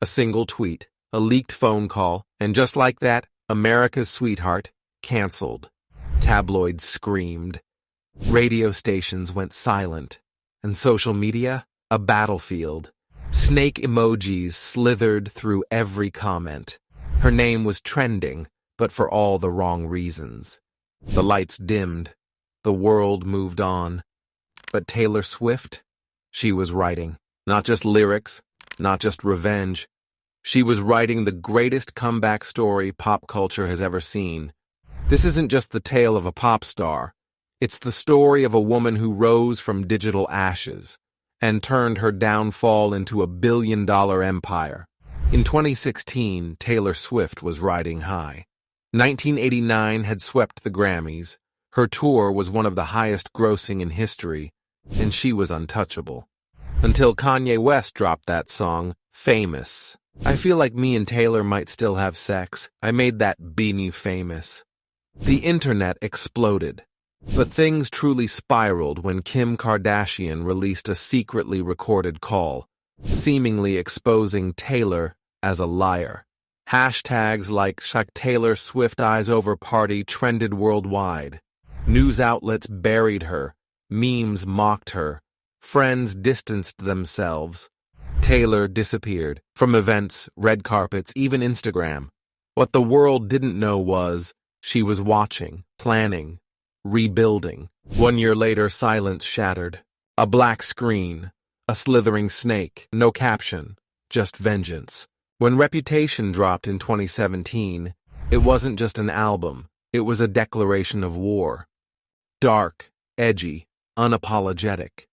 A single tweet, a leaked phone call, and just like that, America's sweetheart, canceled. Tabloids screamed. Radio stations went silent. And social media, a battlefield. Snake emojis slithered through every comment. Her name was trending, but for all the wrong reasons. The lights dimmed. The world moved on. But Taylor Swift? She was writing. Not just lyrics, not just revenge. She was writing the greatest comeback story pop culture has ever seen. This isn't just the tale of a pop star. It's the story of a woman who rose from digital ashes and turned her downfall into a billion-dollar empire. In 2016, Taylor Swift was riding high. 1989 had swept the Grammys. Her tour was one of the highest grossing in history, and she was untouchable. Until Kanye West dropped that song, Famous. I feel like me and Taylor might still have sex. I made that be famous. The internet exploded. But things truly spiraled when Kim Kardashian released a secretly recorded call, seemingly exposing Taylor as a liar. Hashtags like Taylor Swift Eyes Over Party trended worldwide. News outlets buried her. Memes mocked her. Friends distanced themselves. Taylor disappeared from events, red carpets, even Instagram. What the world didn't know was she was watching, planning, rebuilding. 1 year later, silence shattered. A black screen, a slithering snake, no caption, just vengeance. When Reputation dropped in 2017, it wasn't just an album, it was a declaration of war. Dark, edgy, unapologetic.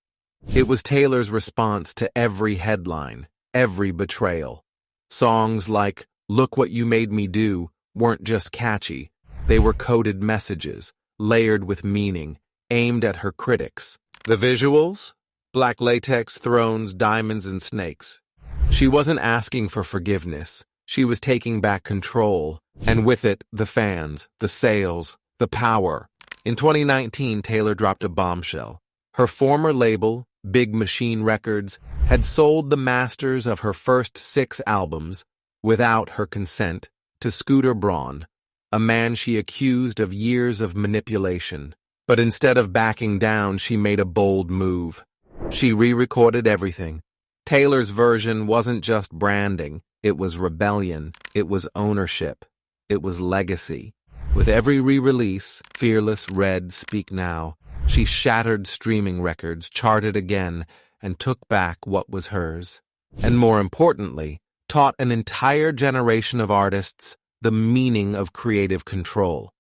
It was Taylor's response to every headline, every betrayal. Songs like Look What You Made Me Do weren't just catchy, they were coded messages, layered with meaning, aimed at her critics. The visuals? Black latex, thrones, diamonds, and snakes. She wasn't asking for forgiveness. She was taking back control, and with it, the fans, the sales, the power. In 2019, Taylor dropped a bombshell. Her former label, Big Machine Records, had sold the masters of her first 6 albums, without her consent, to Scooter Braun, a man she accused of years of manipulation. But instead of backing down, she made a bold move. She re-recorded everything. Taylor's version wasn't just branding, it was rebellion, it was ownership, it was legacy. With every re-release, Fearless, Red, Speak Now, she shattered streaming records, charted again, and took back what was hers. And more importantly, taught an entire generation of artists the meaning of creative control.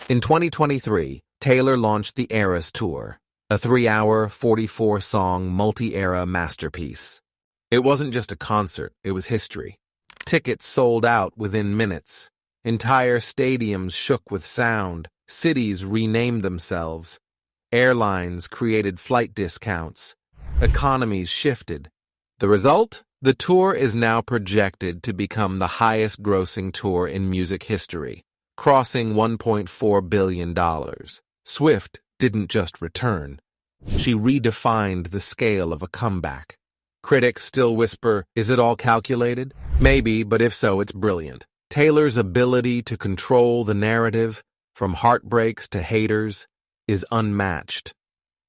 In 2023, Taylor launched the Eras Tour, a 3-hour, 44-song, multi-era masterpiece. It wasn't just a concert, it was history. Tickets sold out within minutes. Entire stadiums shook with sound. Cities renamed themselves. Airlines created flight discounts. Economies shifted. The result? The tour is now projected to become the highest-grossing tour in music history, crossing $1.4 billion. Swift didn't just return. She redefined the scale of a comeback. Critics still whisper, is it all calculated? Maybe, but if so, it's brilliant. Taylor's ability to control the narrative, from heartbreaks to haters, is unmatched.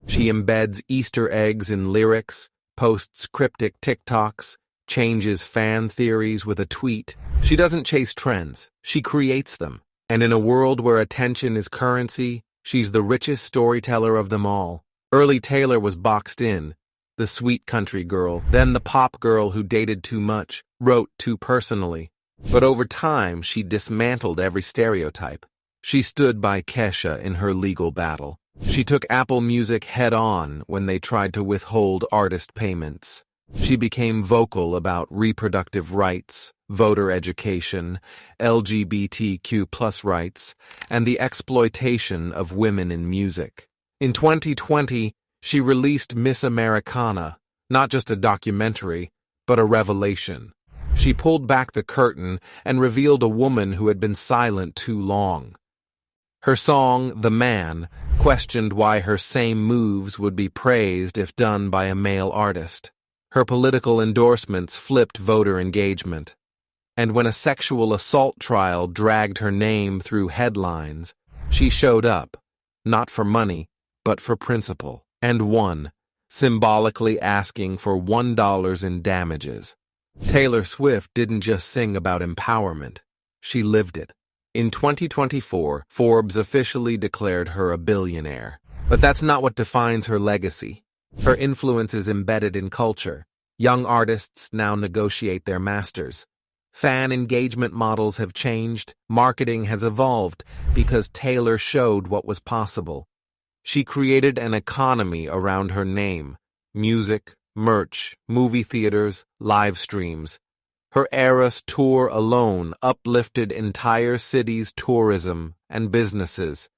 She embeds Easter eggs in lyrics, posts cryptic TikToks, changes fan theories with a tweet. She doesn't chase trends, she creates them. And in a world where attention is currency, she's the richest storyteller of them all. Early Taylor was boxed in, the sweet country girl, then the pop girl who dated too much, wrote too personally. But over time, she dismantled every stereotype. She stood by Kesha in her legal battle. She took Apple Music head-on when they tried to withhold artist payments. She became vocal about reproductive rights, voter education, LGBTQ+ rights, and the exploitation of women in music. In 2020, she released Miss Americana, not just a documentary, but a revelation. She pulled back the curtain and revealed a woman who had been silent too long. Her song, The Man, questioned why her same moves would be praised if done by a male artist. Her political endorsements flipped voter engagement. And when a sexual assault trial dragged her name through headlines, she showed up, not for money, but for principle, and won, symbolically asking for $1 in damages. Taylor Swift didn't just sing about empowerment, she lived it. In 2024, Forbes officially declared her a billionaire. But that's not what defines her legacy. Her influence is embedded in culture. Young artists now negotiate their masters. Fan engagement models have changed, marketing has evolved, because Taylor showed what was possible. She created an economy around her name: music, merch, movie theaters, live streams. Her Eras tour alone uplifted entire cities' tourism and businesses.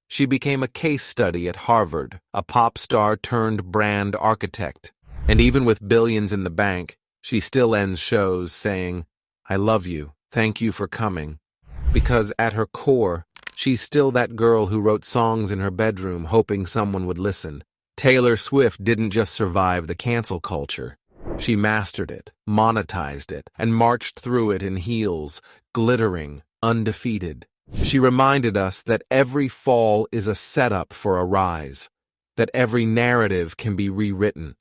She became a case study at Harvard, a pop star turned brand architect. And even with billions in the bank, she still ends shows saying, "I love you, thank you for coming." Because at her core, she's still that girl who wrote songs in her bedroom hoping someone would listen. Taylor Swift didn't just survive the cancel culture. She mastered it, monetized it, and marched through it in heels, glittering, undefeated. She reminded us that every fall is a setup for a rise, that every narrative can be rewritten,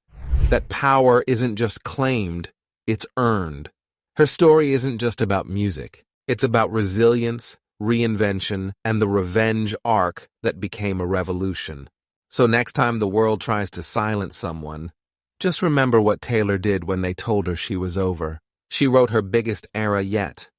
that power isn't just claimed, it's earned. Her story isn't just about music. It's about resilience, reinvention, and the revenge arc that became a revolution. So next time the world tries to silence someone, just remember what Taylor did when they told her she was over. She wrote her biggest era yet.